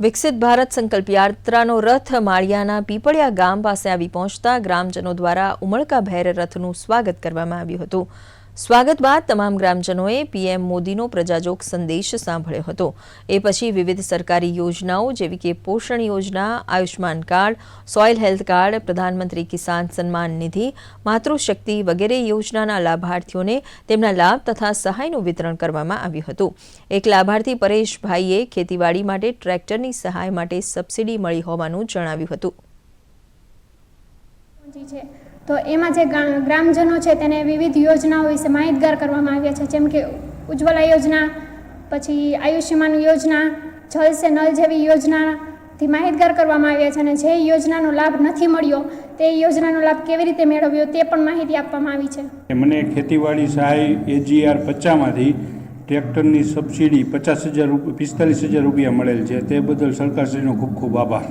વિકસિત ભારત સંકલ્પ યાત્રાનો રથ માળિયાના પીપળિયા ગામ પાસે આવી પહોંચતા ગ્રામજનો દ્વારા ઉમળકાભેર રથનું સ્વાગત કરવામાં આવ્યું હતું। સ્વાગત બાદ તમામ ગ્રામજનોએ પીએમ મોદીનો પ્રજાજોગ સંદેશ સાંભળ્યો હતો। એ પછી વિવિધ સરકારી યોજનાઓ જેવી કે પોષણ યોજના, Ayushman card, soil health card, પ્રધાનમંત્રી કિસાન સન્માન નિધિ, માતૃશક્તિ વગેરે યોજનાના લાભાર્થીઓને તેમના લાભ તથા સહાયનું વિતરણ કરવામાં આવ્યું હતું। એક લાભાર્થી પરેશભાઈએ ખેતીવાડી માટે ટ્રેક્ટરની સહાય માટે સબસિડી મળી હોવાનું જણાવ્યું હતું। तो एमां जे ग्रामजनों छे तेने विविध योजनाओं विषे माहितगार करवामां आव्या छे, जेम के उज्ज्वला योजना, पछी आयुष्मान योजना, जल से नल जेवी योजना थी माहितगार करवामां आव्या छे। अने जे योजनानो लाभ नथी मळ्यो ते योजनानो लाभ केवी रीते मेळव्यो ते पण माहिती आपवामां आवी छे। मने खेतीवाड़ी सहाय AGR 50 मांथी ट्रेक्टरनी सब्सिडी 45,000 રૂપિયા મળેલ છે। તે બદલ સરકારશ્રીનો ખૂબ ખૂબ આભાર।